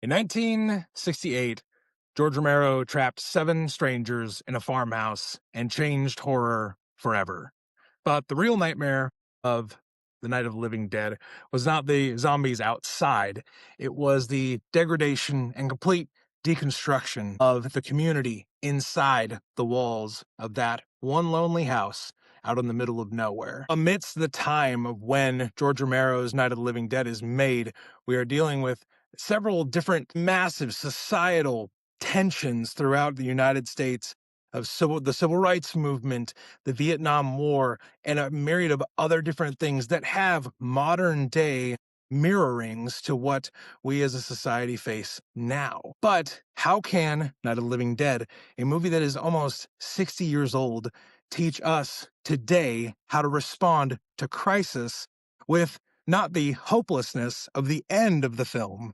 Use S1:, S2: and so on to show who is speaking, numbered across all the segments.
S1: In 1968, George Romero trapped 7 strangers in a farmhouse and changed horror forever. But the real nightmare of the Night of the Living Dead was not the zombies outside, it was the degradation and complete deconstruction of the community inside the walls of that one lonely house out in the middle of nowhere. Amidst the time of when George Romero's Night of the Living Dead is made, we are dealing with several different massive societal tensions throughout the United States of the civil rights movement, the Vietnam War, and a myriad of other different things that have modern day mirrorings to what we as a society face now. But how can Night of the Living Dead, a movie that is almost 60 years old, teach us today how to respond to crisis with not the hopelessness of the end of the film,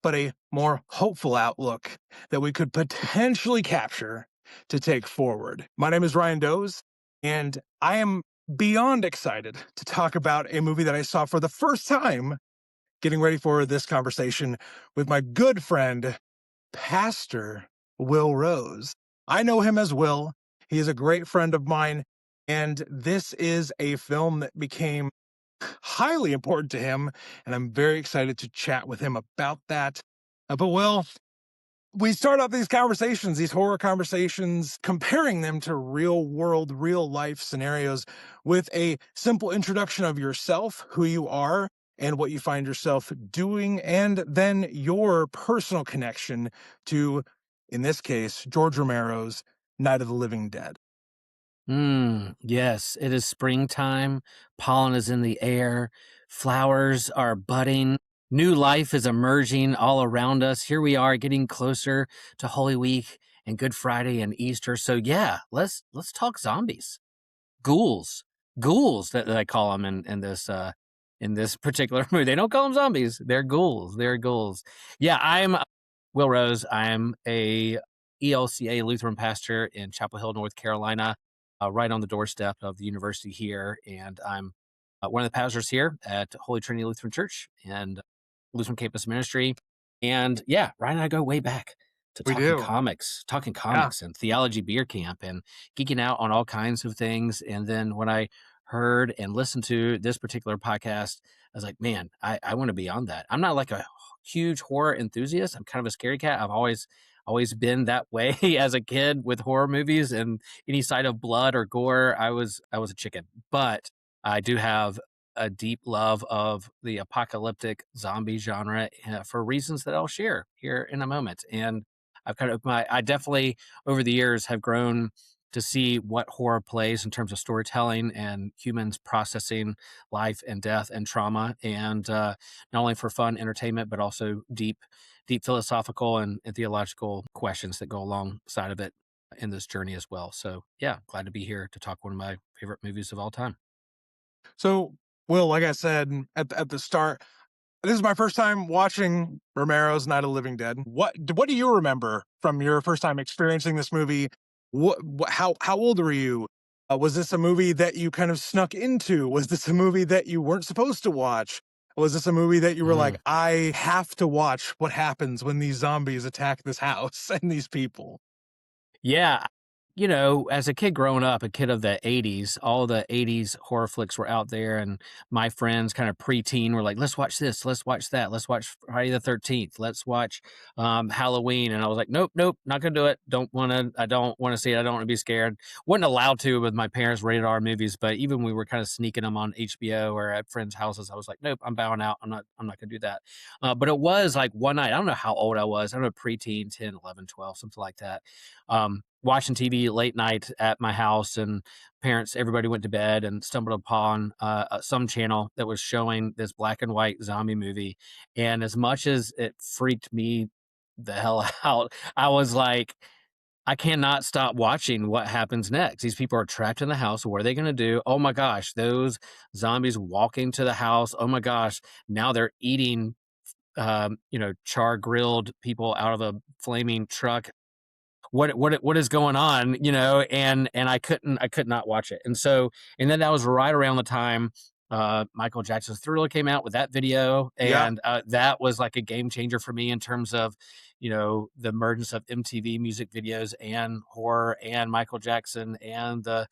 S1: but a more hopeful outlook that we could potentially capture to take forward? My name is Ryan Doze, and I am beyond excited to talk about a movie that I saw for the first time, getting ready for this conversation with my good friend, Pastor Will Rose. I know him as Will. He is a great friend of mine, and this is a film that became highly important to him, and I'm very excited to chat with him about that. But Will, we start off these conversations, these horror conversations, comparing them to real world, real life scenarios with a simple introduction of yourself, who you are, and what you find yourself doing, and then your personal connection to, in this case, George Romero's Night of the Living Dead.
S2: Yes, it is springtime. Pollen is in the air. Flowers are budding. New life is emerging all around us. Here we are getting closer to Holy Week and Good Friday and Easter. So yeah, let's talk zombies. Ghouls. Ghouls that I call them in this particular movie. They don't call them zombies. They're ghouls. They're ghouls. Yeah, I'm Will Rose. I'm a ELCA Lutheran pastor in Chapel Hill, North Carolina, right on the doorstep of the university here. And I'm one of the pastors here at Holy Trinity Lutheran Church and Lutheran Campus Ministry. And yeah, Ryan and I go way back to
S1: We do.
S2: talking
S1: Yeah.
S2: comics and theology beer camp and geeking out on all kinds of things. And then when I heard and listened to this particular podcast, I was like, man, I want to be on that. I'm not like a huge horror enthusiast. I'm kind of a scary cat. I've always been that way as a kid with horror movies and any sight of blood or gore. I was a chicken, but I do have a deep love of the apocalyptic zombie genre for reasons that I'll share here in a moment. And I definitely over the years have grown to see what horror plays in terms of storytelling and humans processing life and death and trauma, and not only for fun entertainment, but also deep philosophical and theological questions that go alongside of it in this journey as well. So yeah, glad to be here to talk one of my favorite movies of all time.
S1: So, Will, like I said at the start, this is my first time watching Romero's Night of the Living Dead. What do you remember from your first time experiencing this movie? How old were you? Was this a movie that you kind of snuck into? Was this a movie that you weren't supposed to watch? Was this a movie that you were like, I have to watch what happens when these zombies attack this house and these people?
S2: Yeah. As a kid growing up, a kid of the 80s, all the 80s horror flicks were out there. And my friends, kind of preteen, were like, let's watch this, let's watch that, let's watch Friday the 13th, let's watch Halloween. And I was like, nope, not going to do it. I don't want to see it. I don't want to be scared. Wasn't allowed to with my parents' rated R movies, but even when we were kind of sneaking them on HBO or at friends' houses, I was like, nope, I'm bowing out. I'm not going to do that. But it was like one night, I don't know how old I was. I don't know, preteen, 10, 11, 12, something like that. Watching TV late night at my house, and everybody went to bed, and stumbled upon some channel that was showing this black and white zombie movie. And as much as it freaked me the hell out, I was like, I cannot stop watching what happens next. These people are trapped in the house. What are they going to do? Oh my gosh, those zombies walking to the house. Oh my gosh, now they're eating, char grilled people out of a flaming truck. What is going on, and I could not watch it. And then that was right around the time Michael Jackson's Thriller came out with that video,
S1: Yeah.
S2: and that was like a game changer for me in terms of, the emergence of MTV music videos and horror and Michael Jackson and the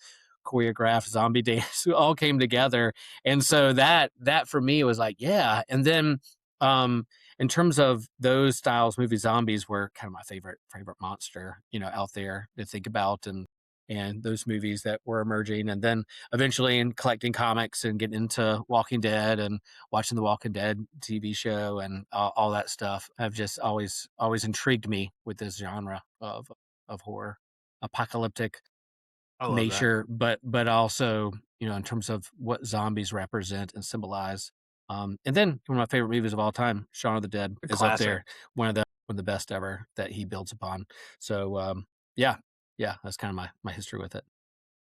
S2: choreographed zombie dance all came together. And so that for me was like, yeah. And then in terms of those styles, movie zombies were kind of my favorite monster, out there to think about, and those movies that were emerging. And then eventually in collecting comics and getting into Walking Dead and watching the Walking Dead TV show and all that stuff have just always intrigued me with this genre of horror, apocalyptic
S1: I love that.
S2: nature, but also, in terms of what zombies represent and symbolize. And then one of my favorite movies of all time, Shaun of the Dead,
S1: A
S2: is up
S1: classic.
S2: there, one of the best ever that he builds upon. So yeah, yeah, that's kind of my history with it.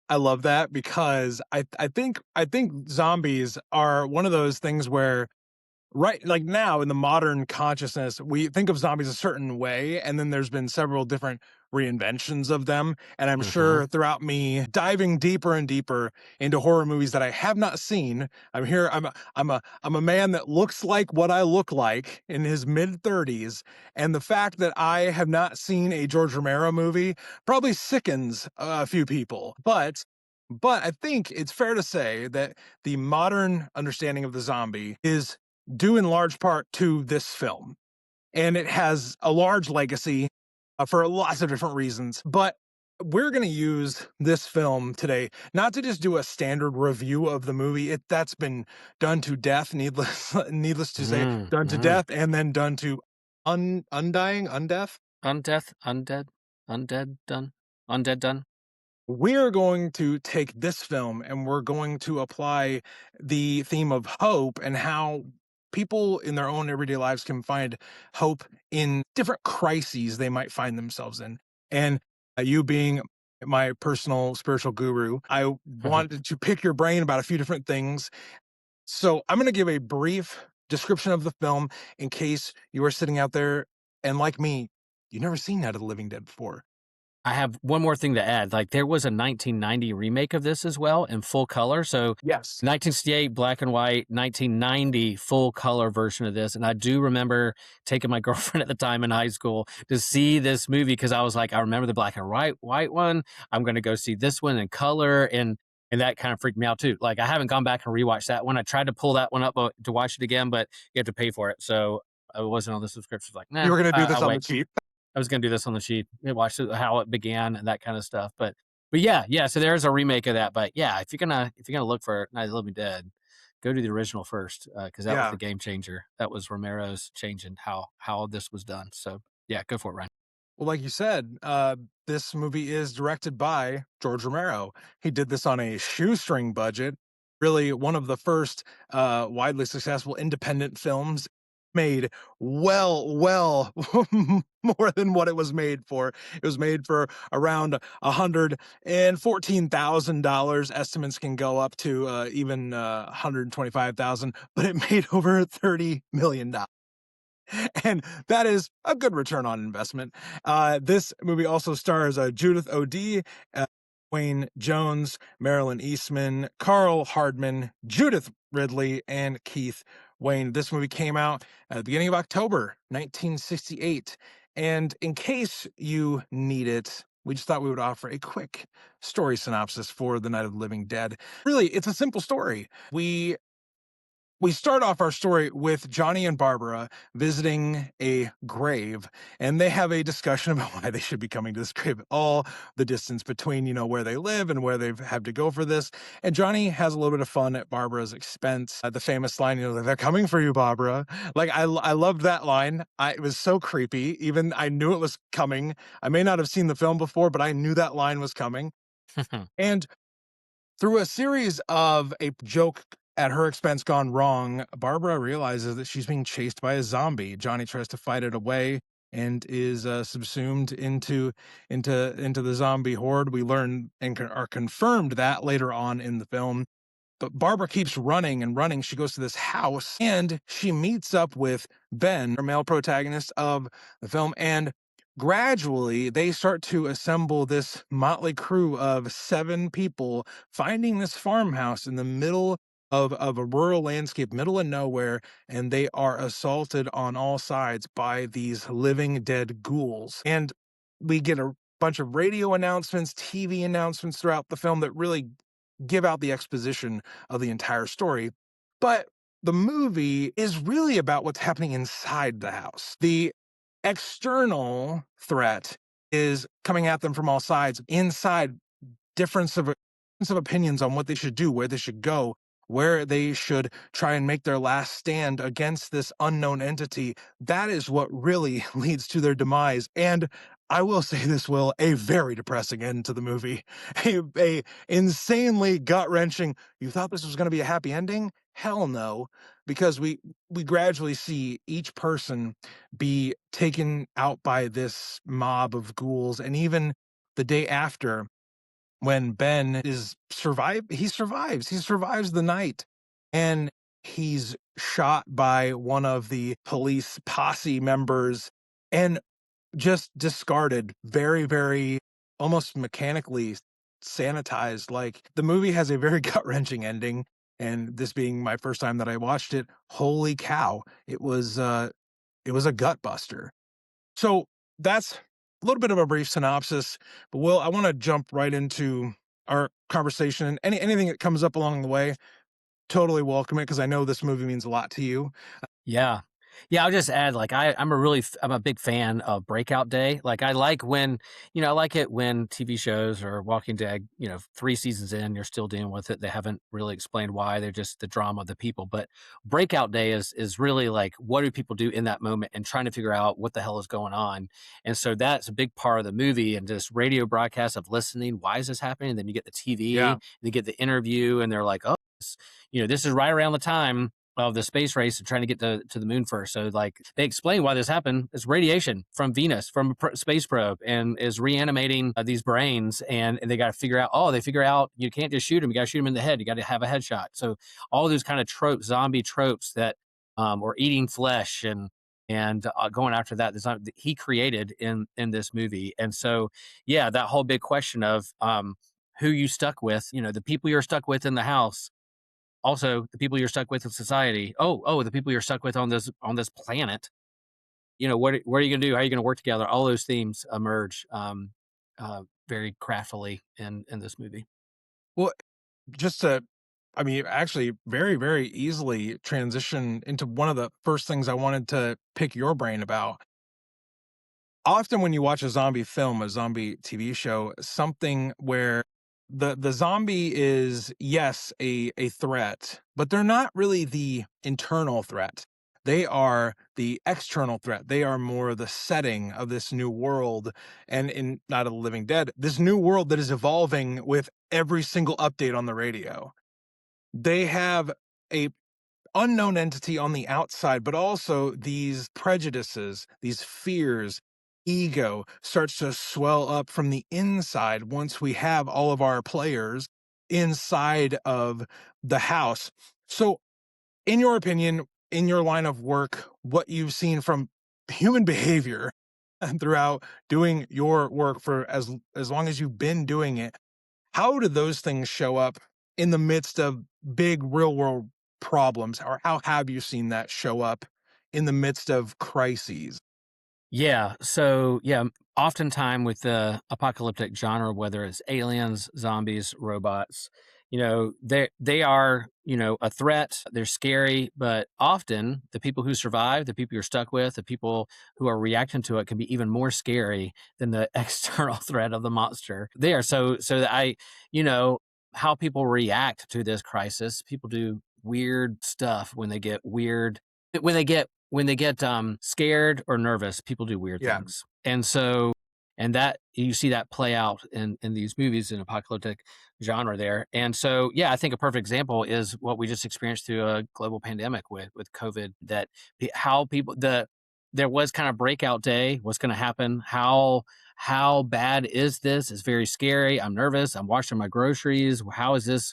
S1: I love that because I think zombies are one of those things where right, like now in the modern consciousness, we think of zombies a certain way, and then there's been several different reinventions of them. And I'm
S2: Hmm.
S1: sure throughout me diving deeper and deeper into horror movies that I have not seen, I'm here. I'm a man that looks like what I look like in his mid 30s, and the fact that I have not seen a George Romero movie probably sickens a few people. But I think it's fair to say that the modern understanding of the zombie is due in large part to this film. And it has a large legacy for lots of different reasons. But we're going to use this film today not to just do a standard review of the movie. That's been done to death, needless to say, done to
S2: Mm-hmm.
S1: death, and then done to undeath.
S2: Undeath, undead, done, undead, done.
S1: We're going to take this film and we're going to apply the theme of hope and how people in their own everyday lives can find hope in different crises they might find themselves in. And you being my personal spiritual guru, I wanted to pick your brain about a few different things. So I'm going to give a brief description of the film in case you are sitting out there and, like me, you've never seen Night of the Living Dead before.
S2: I have one more thing to add. Like there was a 1990 remake of this as well in full color. So
S1: Yes.
S2: 1968 black and white, 1990 full color version of this. And I do remember taking my girlfriend at the time in high school to see this movie because I was like, I remember the black and white one. I'm going to go see this one in color, and that kind of freaked me out too. Like I haven't gone back and rewatched that one. I tried to pull that one up to watch it again, but you have to pay for it. So I wasn't on the subscription. Like,
S1: You
S2: nah,
S1: were going to do this
S2: I'll
S1: on the
S2: wait.
S1: cheap.
S2: I was gonna do this on the sheet, watch how it began and that kind of stuff. But yeah, yeah. So there's a remake of that. But yeah, if you're gonna look for Night of the Living Dead, go to the original first because that was the
S1: Yeah.
S2: game changer. That was Romero's change in how this was done. So yeah, go for it, Ryan.
S1: Well, like you said, this movie is directed by George Romero. He did this on a shoestring budget, really one of the first widely successful independent films made well more than what it was made for. It was made for around $114,000. Estimates can go up to even 125,000, but it made over $30 million. And that is a good return on investment. This movie also stars Judith O'Dea, Wayne Jones, Marilyn Eastman, Carl Hardman, Judith Ridley, and Keith Wayne. This movie came out at the beginning of October 1968. And in case you need it, we just thought we would offer a quick story synopsis for The Night of the Living Dead. Really, it's a simple story. We start off our story with Johnny and Barbara visiting a grave, and they have a discussion about why they should be coming to this grave, all the distance between, where they live and where they've had to go for this. And Johnny has a little bit of fun at Barbara's expense. The famous line, they're coming for you, Barbara. Like, I loved that line. It was so creepy. Even I knew it was coming. I may not have seen the film before, but I knew that line was coming. And through a series of a joke at her expense gone wrong, Barbara realizes that she's being chased by a zombie. Johnny tries to fight it away and is subsumed into the zombie horde. We learn and are confirmed that later on in the film. But Barbara keeps running and running. She goes to this house and she meets up with Ben, our male protagonist of the film, and gradually they start to assemble this motley crew of 7 people, finding this farmhouse in the middle of a rural landscape, middle of nowhere, and they are assaulted on all sides by these living dead ghouls. And we get a bunch of radio announcements, TV announcements throughout the film that really give out the exposition of the entire story. But the movie is really about what's happening inside the house. The external threat is coming at them from all sides. Inside, difference of opinions on what they should do, where they should go, where they should try and make their last stand against this unknown entity. That is what really leads to their demise. And I will say this, Will, a very depressing end to the movie. A insanely gut-wrenching, you thought this was going to be a happy ending? Hell no, because we gradually see each person be taken out by this mob of ghouls. And even the day after, when Ben is he survives the night, and he's shot by one of the police posse members and just discarded very, very almost mechanically sanitized. Like, the movie has a very gut-wrenching ending, and this being my first time that I watched it, holy cow, it was a gut buster. So that's a little bit of a brief synopsis, but Will, I want to jump right into our conversation. Anything that comes up along the way, totally welcome it because I know this movie means a lot to you.
S2: Yeah. Yeah, I'll just add, like, I'm a big fan of Breakout Day. Like, I like when, I like it when TV shows or Walking Dead, 3 seasons in, you're still dealing with it. They haven't really explained why. They're just the drama of the people. But Breakout Day is really like, what do people do in that moment and trying to figure out what the hell is going on. And so that's a big part of the movie, and this radio broadcast of listening. Why is this happening? And then you get the TV,
S1: Yeah.
S2: and you get the interview, and they're like, oh, this is right around the time of the space race and trying to get to the moon first. So, like, they explain why this happened. It's radiation from Venus, from a space probe, and is reanimating these brains. And they got to figure out, they figure out you can't just shoot them. You got to shoot them in the head. You got to have a headshot. So all those kind of tropes, zombie tropes that, or eating flesh and going after that, he created in this movie. And so, yeah, that whole big question of who you stuck with, the people you're stuck with in the house, also the people you're stuck with in society. The people you're stuck with on this planet. What are you gonna do? How are you gonna work together? All those themes emerge very craftily in this movie.
S1: Well, just to, I mean, actually, very, very easily transition into one of the first things I wanted to pick your brain about. Often when you watch a zombie film, a zombie TV show, something where the zombie is, yes, a threat, but they're not really the internal threat. They are the external threat. They are more the setting of this new world, and in Not of the Living Dead, this new world that is evolving with every single update on the radio. They have a unknown entity on the outside, but also these prejudices, these fears, ego starts to swell up from the inside once we have all of our players inside of the house. So, in your opinion, in your line of work, what you've seen from human behavior and throughout doing your work for as long as you've been doing it, how do those things show up in the midst of big real world problems? Or how have you seen that show up in the midst of crises?
S2: Yeah. So, yeah, oftentimes with the apocalyptic genre, whether it's aliens, zombies, robots, they are, a threat. They're scary, but often the people who survive, the people you're stuck with, the people who are reacting to it can be even more scary than the external threat of the monster. They are so that you know, how people react to this crisis. People do weird stuff when they get weird when they get scared or nervous, people do weird
S1: Yeah.
S2: things. And that you see that play out in these movies in apocalyptic genre there. And so, yeah, I think a perfect example is what we just experienced through a global pandemic with COVID, that how people there was kind of breakout day, what's going to happen, how bad is this? It's very scary. I'm nervous. I'm washing my groceries. How is this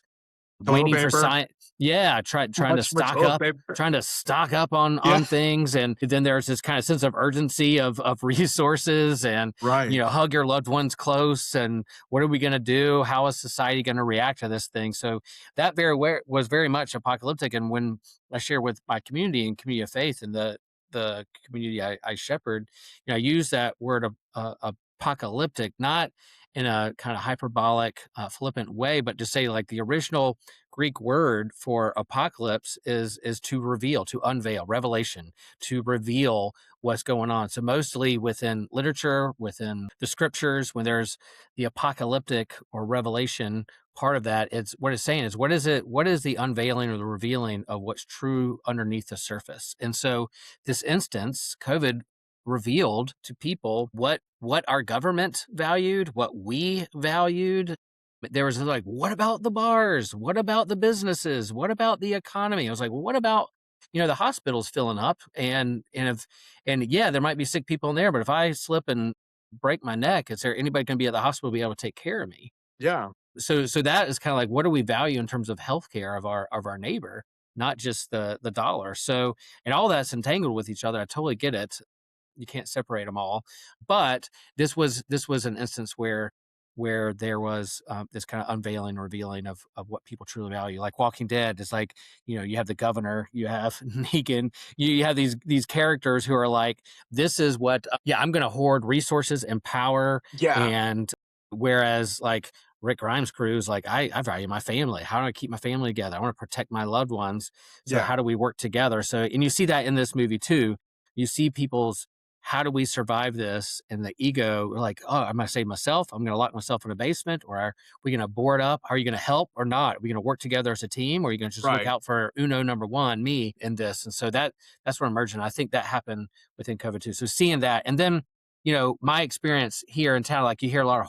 S1: Toilet
S2: waiting for
S1: paper.
S2: science. Yeah, trying to
S1: Much
S2: stock
S1: toilet
S2: up,
S1: paper. Yeah.
S2: on things, and then there's this kind of sense of urgency of resources, and
S1: Right.
S2: hug your loved ones close, and what are we going to do? How is society going to react to this thing? So that was very much apocalyptic. And when I share with my community and community of faith and the community I shepherd, I use that word apocalyptic, not in a kind of hyperbolic, flippant way, but to say like the original Greek word for apocalypse is to reveal, to unveil, revelation, to reveal what's going on. So mostly within literature, within the scriptures, when there's the apocalyptic or revelation part of that, it's what it's saying is what is the unveiling or the revealing of what's true underneath the surface. And so this instance, COVID revealed to people what our government valued, what we valued. There was like, what about the bars? What about the businesses? What about the economy? I was like, well, what about the hospitals filling up, and yeah, there might be sick people in there, but if I slip and break my neck, is there anybody going to be at the hospital to be able to take care of me?
S1: Yeah.
S2: So that is kind of like, what do we value in terms of healthcare of our neighbor, not just the dollar. So, and all that's entangled with each other. I totally get it. You can't separate them all, but this was an instance where there was this kind of unveiling, revealing of what people truly value. Like Walking Dead is like, you have the governor, you have Negan, you have these characters who are like, this is what, yeah, I'm going to hoard resources and power.
S1: Yeah.
S2: And whereas like Rick Grimes' crew is like, I value my family. How do I keep my family together? I want to protect my loved ones. So
S1: Yeah.
S2: how do we work together? So, and you see that in this movie too. You see people's, how do we survive this? And the ego, like, oh, I'm going to save myself. I'm going to lock myself in a basement, or are we going to board up? Are you going to help or not? Are we going to work together as a team, or are you going to just look
S1: Right.
S2: out for Uno number one, me, in this? And so that's where emergent. I think that happened within COVID too. So seeing that, and then my experience here in town, like you hear a lot of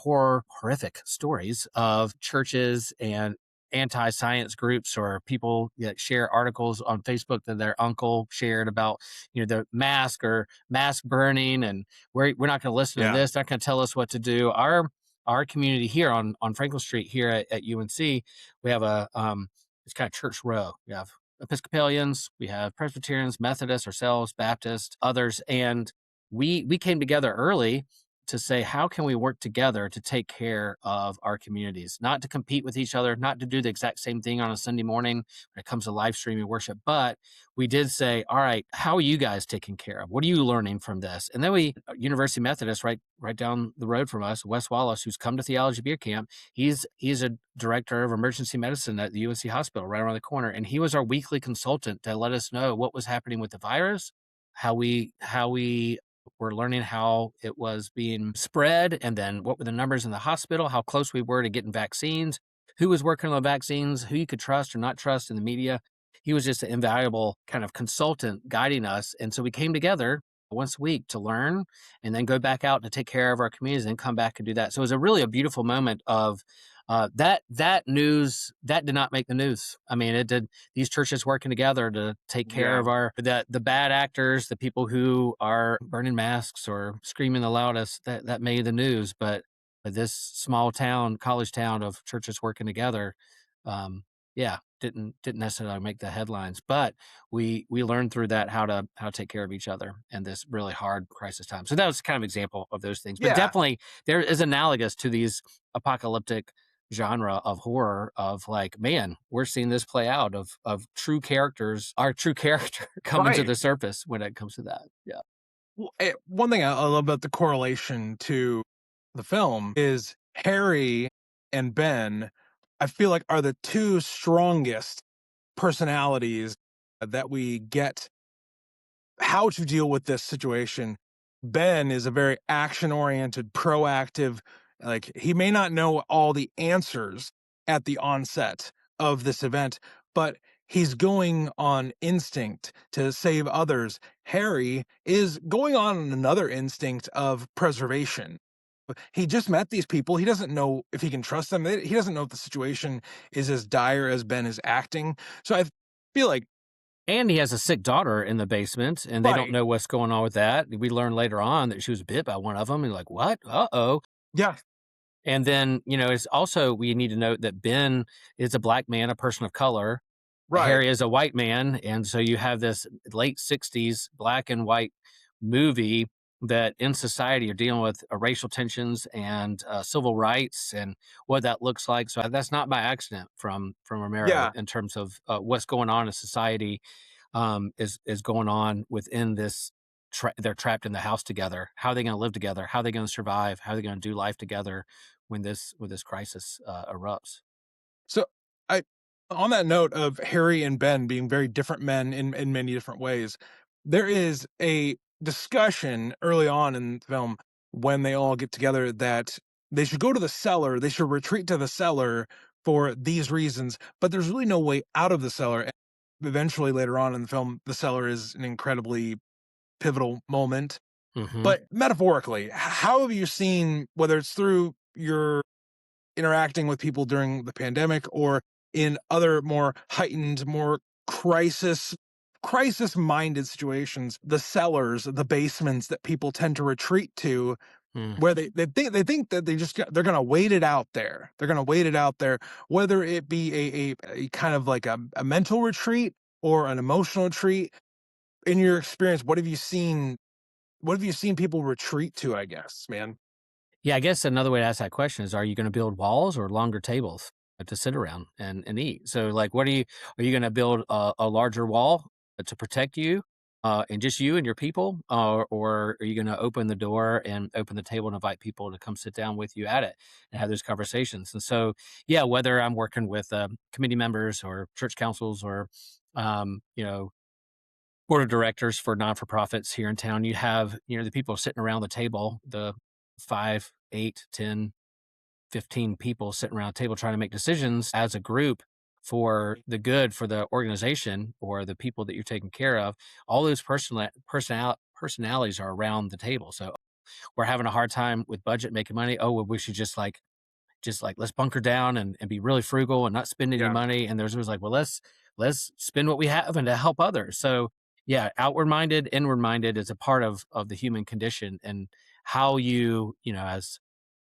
S2: horrific stories of churches and anti-science groups, or people that share articles on Facebook that their uncle shared about, the mask burning, and we're not going to listen to
S1: Yeah.
S2: this. They're not going to tell us what to do. Our community here on Franklin Street here at UNC, we have it's kind of church row. We have Episcopalians, we have Presbyterians, Methodists, ourselves, Baptists, others, and we came together early to say, how can we work together to take care of our communities, not to compete with each other, not to do the exact same thing on a Sunday morning when it comes to live streaming worship, but we did say, all right, how are you guys taken care of? What are you learning from this? And then University Methodist, right down the road from us, Wes Wallace, who's come to Theology Beer Camp, he's a director of emergency medicine at the UNC hospital right around the corner, and he was our weekly consultant to let us know what was happening with the virus, how we were learning how it was being spread, and then what were the numbers in the hospital, how close we were to getting vaccines, who was working on the vaccines, who you could trust or not trust in the media. He was just an invaluable kind of consultant guiding us. And so we came together once a week to learn, and then go back out to take care of our communities, and come back and do that. So it was a beautiful moment of that news that did not make the news. I mean, it did. These churches working together to take care
S1: Yeah.
S2: of the bad actors, the people who are burning masks or screaming the loudest. That made the news, but this small town, college town of churches working together, yeah, didn't necessarily make the headlines. But we learned through that how to take care of each other in this really hard crisis time. So that was kind of example of those things. But
S1: Yeah.
S2: definitely there is analogous to these apocalyptic genre of horror, of like, man, we're seeing this play out of true characters, our true character coming to
S1: Right.
S2: the surface when it comes to that. Yeah.
S1: Well, one thing I love about the correlation to the film is Harry and Ben, I feel like, are the two strongest personalities that we get how to deal with this situation. Ben is a very action oriented, proactive, like he may not know all the answers at the onset of this event, but he's going on instinct to save others. Harry is going on another instinct of preservation. He just met these people. He doesn't know if he can trust them. He doesn't know if the situation is as dire as Ben is acting. So I feel like,
S2: And he has a sick daughter in the basement, and they don't
S1: right.
S2: know what's going on with that. We learn later on that she was bit by one of them, and like, what? Uh-oh.
S1: Yeah.
S2: And then, it's also we need to note that Ben is a black man, a person of color.
S1: Right.
S2: Harry is a white man, and so you have this late '60s black and white movie that in society are dealing with racial tensions and civil rights and what that looks like. So that's not by accident from Romero
S1: Yeah.
S2: in terms of what's going on in society, is going on within this. They're trapped in the house together. How are they going to live together? How are they going to survive? How are they going to do life together when this crisis erupts?
S1: So I on that note of Harry and Ben being very different men in many different ways, there is a discussion early on in the film when they all get together that they should go to the cellar, they should retreat to the cellar for these reasons, but there's really no way out of the cellar. And eventually later on in the film, the cellar is an incredibly pivotal moment.
S2: Hmm.
S1: But metaphorically, how have you seen, whether it's through your interacting with people during the pandemic or in other more heightened, more crisis minded situations, the cellars, the basements that people tend to retreat to, where they think that they're gonna wait it out there. They're gonna wait it out there, whether it be a kind of like a mental retreat or an emotional retreat. In your experience, what have you seen people retreat to, I guess, man?
S2: Yeah, I guess another way to ask that question is, are you going to build walls or longer tables to sit around and eat? So, like, are you going to build a larger wall to protect you and just you and your people, or are you going to open the door and open the table and invite people to come sit down with you at it and have those conversations? And so, yeah, whether I'm working with committee members or church councils or um, you know board of directors for non-for-profits here in town, you have, the people sitting around the table, the 5, 8, 10, 15 people sitting around a table trying to make decisions as a group for the good for the organization or the people that you're taking care of. All those personalities are around the table. So we're having a hard time with budget making money. Oh, well, we should just like let's bunker down and be really frugal and not spend any
S1: Yeah.
S2: money. And there's always like, well, let's spend what we have and to help others. So yeah, outward minded, inward minded is a part of the human condition, and how as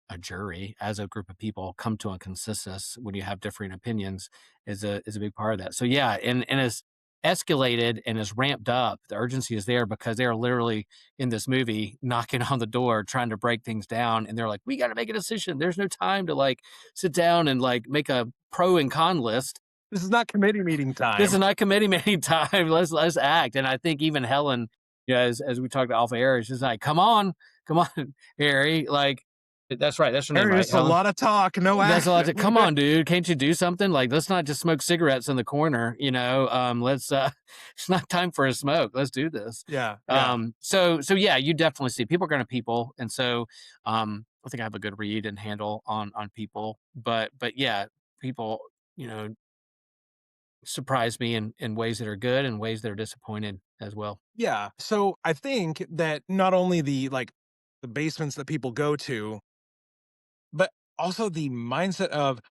S2: a jury, as a group of people, come to a consensus when you have differing opinions is a big part of that. So yeah, and as escalated and as ramped up, the urgency is there because they're literally in this movie knocking on the door trying to break things down, and they're like, we got to make a decision. There's no time to like sit down and like make a pro and con list.
S1: This is not committee meeting
S2: This
S1: time.
S2: is not committee meeting time. Let's act. And I think even Helen, as we talked to Alpha Air, she's like, come on, Harry. Like, that's right. That's her name,
S1: Harry,
S2: right?
S1: it's a
S2: Helen.
S1: lot of talk, no
S2: That's a lot to
S1: action.
S2: come on, dude. Can't you do something? Like, let's not just smoke cigarettes in the corner, let's it's not time for a smoke. Let's do this.
S1: Yeah, yeah.
S2: So yeah, you definitely see people are gonna people. And so I think I have a good read and handle on people. But yeah, people, you know, surprise me in ways that are good and ways that are disappointed as well.
S1: Yeah. So I think that not only the basements that people go to, but also the mindset of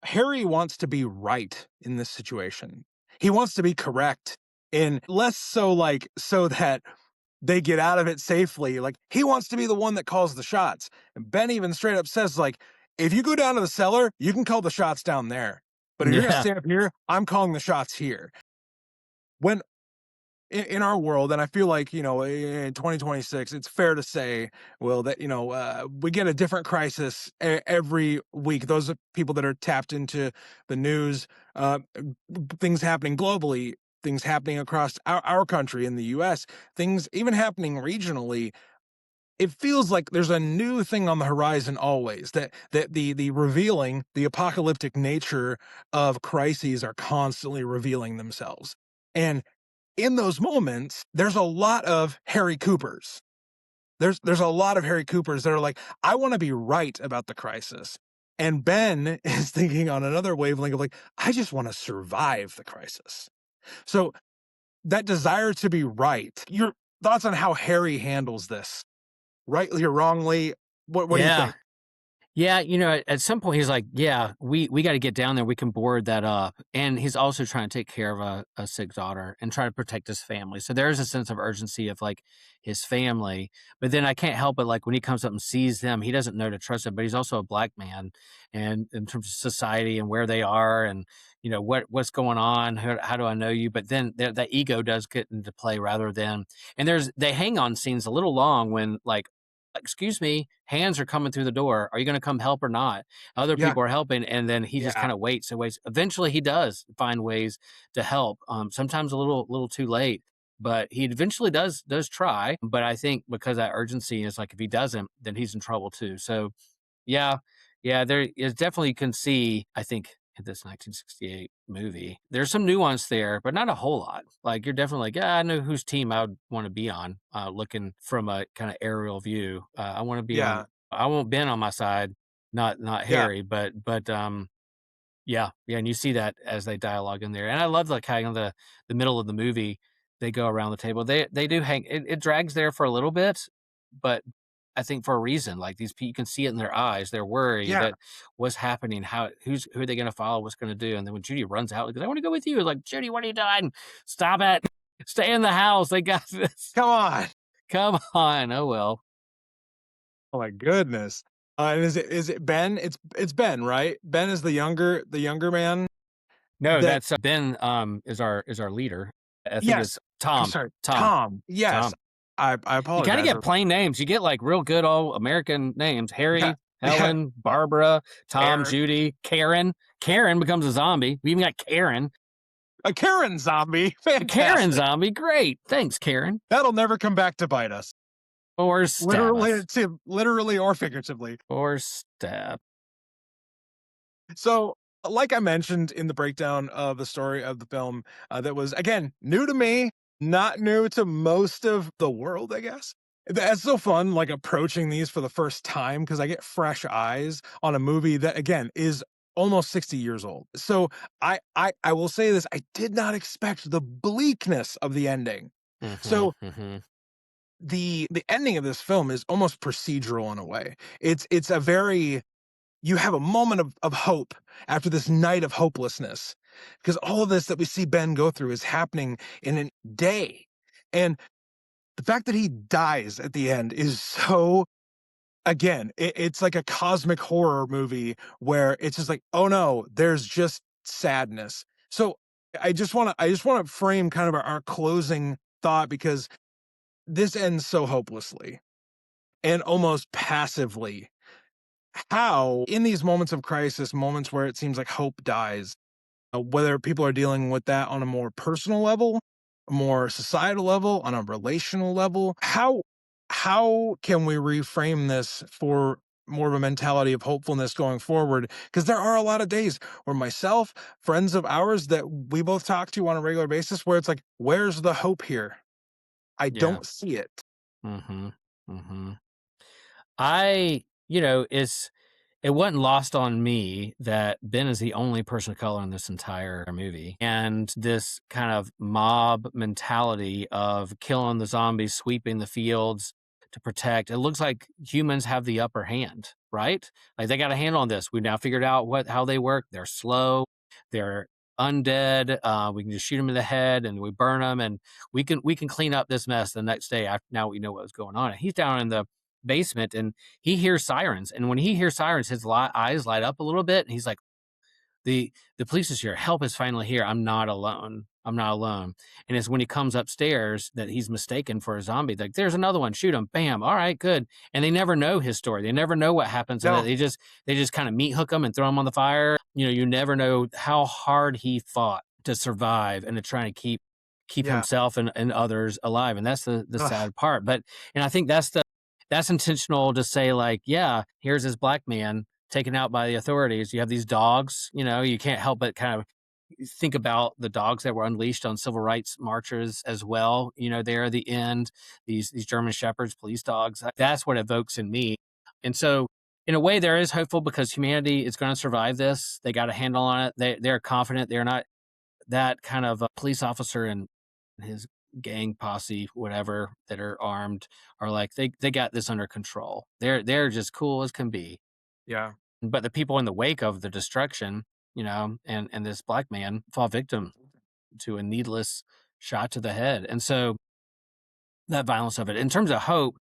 S1: Harry wants to be right in this situation. He wants to be correct, and less so so that they get out of it safely. Like, he wants to be the one that calls the shots. And Ben even straight up says, like, if you go down to the cellar, you can call the shots down there. But if you're gonna
S2: Yeah.
S1: stay up here, I'm calling the shots here. When in our world, and I feel like, in 2026, it's fair to say, well, that, we get a different crisis every week. Those are people that are tapped into the news, things happening globally, things happening across our country in the US, things even happening regionally. It feels like there's a new thing on the horizon always, that the revealing, the apocalyptic nature of crises are constantly revealing themselves. And in those moments, there's a lot of Harry Coopers. There's a lot of Harry Coopers that are like, I want to be right about the crisis. And Ben is thinking on another wavelength of like, I just want to survive the crisis. So that desire to be right, your thoughts on how Harry handles this, rightly or wrongly, what do you
S2: Yeah.
S1: think?
S2: Yeah, at some point he's like, "Yeah, we gotta get down there, we can board that up." And he's also trying to take care of a sick daughter and try to protect his family. So there's a sense of urgency of, like, his family, but then I can't help but, like, when he comes up and sees them, he doesn't know to trust them, but he's also a black man, and in terms of society and where they are and, what's going on, how do I know you? But then that ego does get into play rather than and they hang on scenes a little long when, like, "Excuse me, hands are coming through the door. Are you gonna come help or not?" Other
S1: Yeah,
S2: people are helping, and then he just
S1: yeah,
S2: kinda waits and waits. Eventually, he does find ways to help, sometimes a little too late, but he eventually does try, but I think because that urgency is like, if he doesn't, then he's in trouble too. So, yeah, yeah, there is definitely you can see, I think, in this 1968 movie, there's some nuance there, but not a whole lot. Like, you're definitely like, "Yeah, I know whose team I would wanna be on," looking from a kinda aerial view. I wanna be on
S1: yeah,
S2: I want Ben on my side, not
S1: yeah,
S2: Harry, but yeah, yeah, and you see that as they dialogue in there, and I love, like, how in the middle of the movie, they go around the table. They do hang it drags there for a little bit, but I think for a reason, like, these you can see it in their eyes, they're worried
S1: yeah.
S2: that what's happening, who are they gonna follow, what's gonna do, and then when Judy runs out, like, "I wanna go with you," like, "Judy, what are you doing? Stop it. Stay in the house, they got this.
S1: Come on.
S2: Come on." Oh, well.
S1: Oh my goodness. And is it Ben? It's Ben, right? Ben is the younger man
S2: No,
S1: that
S2: that's, Ben, is our leader. I think
S1: yes.
S2: it's
S1: I'm
S2: Tom.
S1: sorry,
S2: Tom.
S1: Tom. Yes.
S2: Tom.
S1: I
S2: You kinda
S1: apologize.
S2: get plain names. You get, like, real good old American names:
S1: Yeah.
S2: Harry,
S1: Yeah.
S2: Helen, Barbara, Tom,
S1: Eric.
S2: Judy, Karen. Karen becomes a zombie. We even got Karen.
S1: A Karen zombie.
S2: Karen
S1: Fantastic.
S2: zombie, great. Thanks, Karen.
S1: That'll never come back to bite us.
S2: Or stab us.
S1: Literally or figuratively.
S2: Or stab.
S1: So, like I mentioned in the breakdown of the story of the film, that was again new to me, not new to most of the world, I guess. That's so fun, like approaching these for the first time because I get fresh eyes on a movie that again is almost 60 years old. So I will say this: I did not expect the bleakness of the ending.
S2: Mhm,
S1: So
S2: mhm.
S1: the ending of this film is almost procedural in a way. It's a very you have a moment of hope after this night of hopelessness because all of this that we see Ben go through is happening in a day. And the fact that he dies at the end is so, again, it's like a cosmic horror movie where it's just like, oh no, there's just sadness. So I just want to frame kind of our closing thought because this ends so hopelessly and almost passively. How in these moments of crisis, moments where it seems like hope dies, whether people are dealing with that on a more personal level, a more societal level, on a relational level, how can we reframe this for more of a mentality of hopefulness going forward? Because there are a lot of days where myself, friends of ours that we both talk to on a regular basis, where it's like, where's the hope here? I
S2: Yeah.
S1: don't see it.
S2: Mhm, mhm. I it's it wasn't lost on me that Ben is the only person of color in this entire movie, and this kind of mob mentality of killing the zombies, sweeping the fields to protect. It looks like humans have the upper hand, right? Like, they got a handle on this. We now figured out how they work. They're slow. They're undead. We can just shoot them in the head and we burn them, and we can clean up this mess the next day. After now we know what was going on. And he's down in the basement and he hears sirens. And when he hears sirens, his eyes light up a little bit. And he's like, the police is here. Help is finally here. I'm not alone. I'm not alone. And it's when he comes upstairs that he's mistaken for a zombie. Like, there's another one. Shoot him. Bam. All right, good. And they never know his story. They never know what happens. And
S1: No.
S2: they just kind of meat hook him and throw him on the fire. You never know how hard he fought to survive and to try to keep
S1: Yeah.
S2: himself and others alive. And that's the
S1: Ugh.
S2: sad part. But and I think that's intentional to say, like, yeah, here's this black man taken out by the authorities. You have these dogs, you can't help but kind of think about the dogs that were unleashed on civil rights marchers as well. There at the end, these German shepherds, police dogs. That's what evokes in me. And so in a way there is hopeful because humanity is going to survive this. They got a handle on it. They're confident. They're not that kind of a police officer and his gang posse, whatever, that are armed are like, they got this under control. They're just cool as can be.
S1: Yeah.
S2: But the people in the wake of the destruction, and this black man fall victim to a needless shot to the head. And so that violence of it. In terms of hope,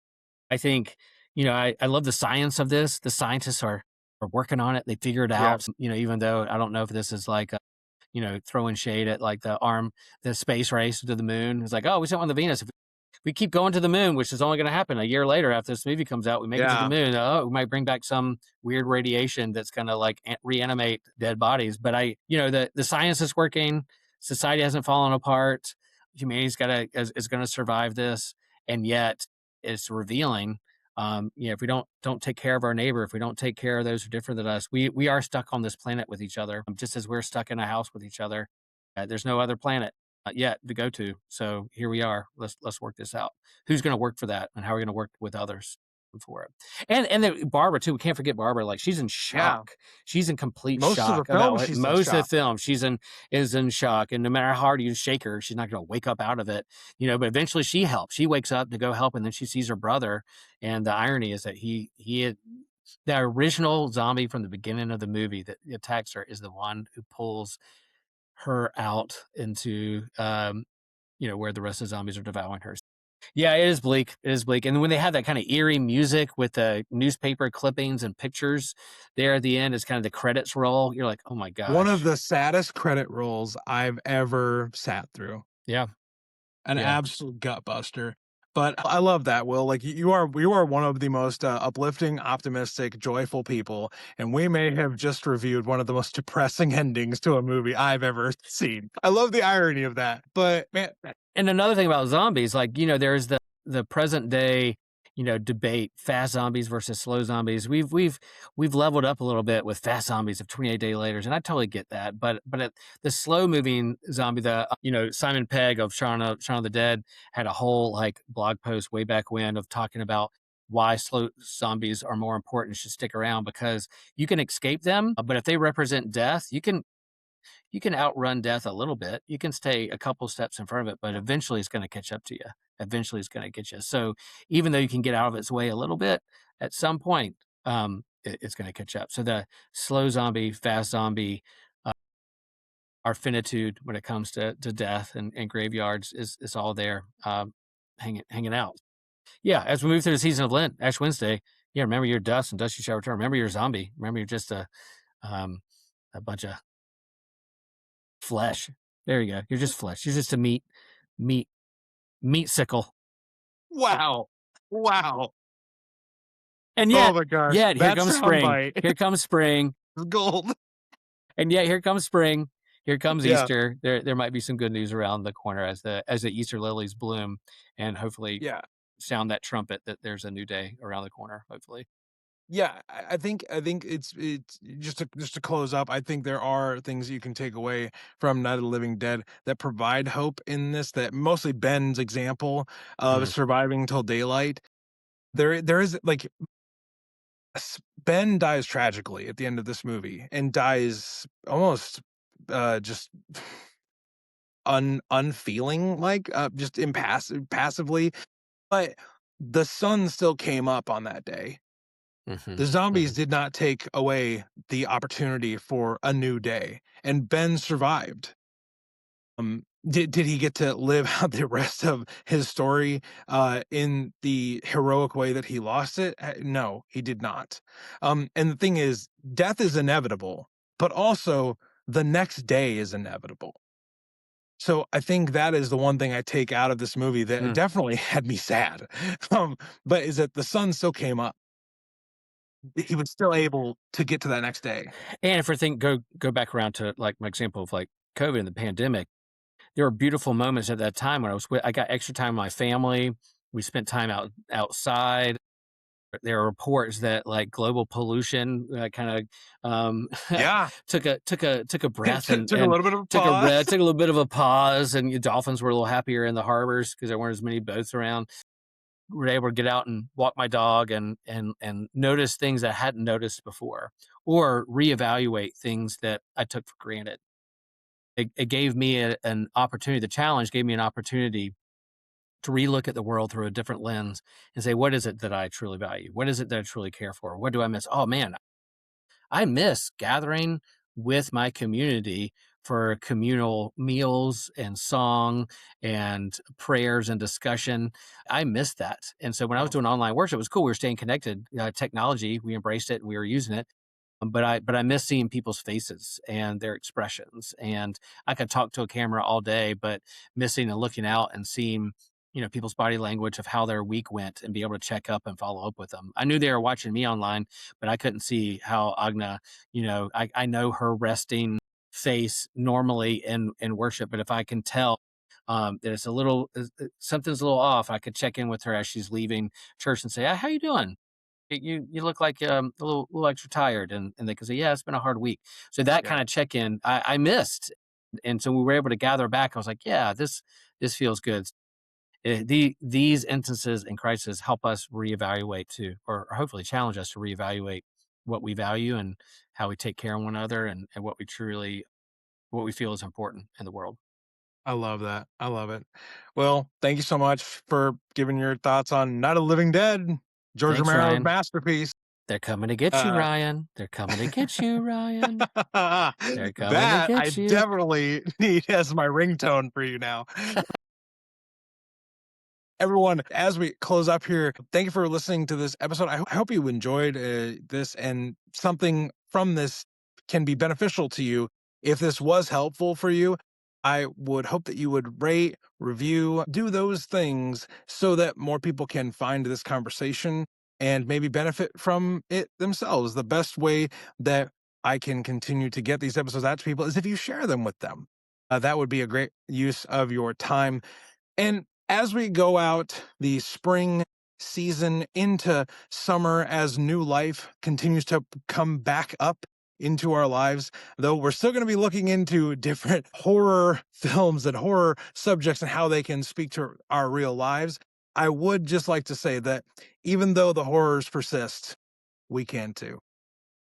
S2: I think, I love the science of this. The scientists are working on it. They figure it
S1: Yeah.
S2: out, even though I don't know if this is like, throwing shade at like the space race to the moon. It's like, oh, we sent one to Venus. If we keep going to the moon, which is only going to happen a year later after this movie comes out, we make it to the
S1: Yeah.
S2: moon. Oh, we might bring back some weird radiation that's going to like reanimate dead bodies. But the science is working. Society hasn't fallen apart. Humanity's is going to survive this, and yet it's revealing. If we don't take care of our neighbor, if we don't take care of those who are different than us, we are stuck on this planet with each other, just as we're stuck in a house with each other. There's no other planet yet to go to. So here we are. Let's work this out. Who's going to work for that, and how are we going to work with others for it? And then Barbara too. We can't forget Barbara. Like she's in
S1: Yeah.
S2: shock. She's in complete
S1: Most of the
S2: shock about
S1: film,
S2: what
S1: she's in
S2: most of the
S1: shock.
S2: film. Is in shock, and no matter how hard you shake her, she's not going to wake up out of it. But eventually she helps. She wakes up to go help, and then she sees her brother. And the irony is that he had the original zombie from the beginning of the movie that attacks her is the one who pulls her out into where the rest of the zombies are devouring her. Yeah, it is bleak. It is bleak. And when they have that kind of eerie music with the newspaper clippings and pictures there at the end, as kind of the credits roll, you're like, oh my
S1: One of
S2: gosh.
S1: the saddest credit rolls I've ever sat through.
S2: Yeah.
S1: An
S2: Yeah.
S1: absolute gut buster. But I love that, Will. Like you are one of the most uplifting, optimistic, joyful people, and we may have just reviewed one of the most depressing endings to a movie I've ever seen. I love the irony of that. But man,
S2: And another thing about zombies, like, there's the present day, debate, fast zombies versus slow zombies. We've leveled up a little bit with fast zombies of 28 Day Laters, and I totally get that. But the slow moving zombie, Simon Pegg of Shaun of the Dead had a whole like blog post way back when of talking about why slow zombies are more important and should stick around, because you can escape them, but if they represent death, you can outrun death a little bit. You can stay a couple steps in front of it, but eventually it's going to catch up to you. Eventually it's going to get you. So even though you can get out of its way a little bit, at some point, it's going to catch up. So the slow zombie, fast zombie, uh, our finitude when it comes to death and graveyards is all there, hanging out. Yeah, as we move through the season of Lent, Ash Wednesday, yeah, remember your dust and dust you shall return. Remember your zombie. Remember you're just um, a bunch of flesh. There you go. You're just flesh. You're just a meat, meat sickle.
S1: wow. Wow.
S2: And
S1: Oh
S2: yet,
S1: my gosh.
S2: yet here
S1: That
S2: comes spring.
S1: soundbite
S2: Here comes spring.
S1: is gold.
S2: And yet here comes spring. Here comes
S1: Yeah.
S2: Easter. There might be some good news around the corner as the Easter lilies bloom, and hopefully
S1: Yeah.
S2: sound that trumpet that there's a new day around the corner. Hopefully.
S1: Yeah, I think it's just to close up. I think there are things you can take away from Night of the Living Dead that provide hope in this. That mostly Ben's example of
S2: Mhm.
S1: surviving till daylight. There is like Ben dies tragically at the end of this movie and dies almost just unfeeling like just impassive passively. But the sun still came up on that day.
S2: Mhm.
S1: The zombies
S2: Mhm.
S1: did not take away the opportunity for a new day, and Ben survived. Did he get to live out the rest of his story in the heroic way that he lost it? No, he did not. And the thing is, death is inevitable, but also the next day is inevitable. So I think that is the one thing I take out of this movie that
S2: Mm.
S1: definitely had me sad. But is that the sun still came up. He was still able to get to that next day.
S2: And if we go back around to like my example of like COVID and the pandemic, there were beautiful moments at that time when I got extra time with my family. We spent time outside. There are reports that like global pollution kind of
S1: Yeah.
S2: took a breath and
S1: Took a little bit of a pause.
S2: took a little bit of a pause, and dolphins were a little happier in the harbors because there weren't as many boats around. We were able to get out and walk my dog and notice things I hadn't noticed before, or reevaluate things that I took for granted. It gave me an opportunity. The challenge gave me an opportunity to relook at the world through a different lens and say, what is it that I truly value? What is it that I truly care for? What do I miss? Oh man, I miss gathering with my community for communal meals and song and prayers and discussion. I miss that. And so when I was
S1: Oh,
S2: doing online worship, it was cool. We were staying connected. Technology, we embraced it and we were using it. But I miss seeing people's faces and their expressions. And I could talk to a camera all day, but missing and looking out and seeing, people's body language of how their week went and be able to check up and follow up with them. I knew they were watching me online, but I couldn't see how Agna, I know her resting face normally in worship, but if I can tell that it's a little something's a little off, I could check in with her as she's leaving church and say, "How you doing? You look like a little extra tired," and they can say, "Yeah, it's been a hard week." So that
S1: yeah.
S2: kind of check in I missed, and so we were able to gather back. I was like, "Yeah, this feels good." These instances and crises help us reevaluate too, or hopefully challenge us to reevaluate what we value and how we take care of one another, and what we feel is important in the world.
S1: I love that. I love it. Well, thank you so much for giving your thoughts on Night of the Living Dead, George
S2: Thanks,
S1: Romero's
S2: Ryan.
S1: masterpiece.
S2: They're coming to get you,
S1: Uh,
S2: Ryan. They're coming to get you, Ryan. They're coming to
S1: that I
S2: get you.
S1: definitely need as my ringtone for you now. Everyone, as we close up here, thank you for listening to this episode. I hope you enjoyed this, and something from this can be beneficial to you. If this was helpful for you, I would hope that you would rate, review, do those things so that more people can find this conversation and maybe benefit from it themselves. The best way that I can continue to get these episodes out to people is if you share them with them. That would be a great use of your time. And as we go out the spring season into summer, as new life continues to come back up into our lives, though we're still going to be looking into different horror films and horror subjects and how they can speak to our real lives, I would just like to say that even though the horrors persist, we can too.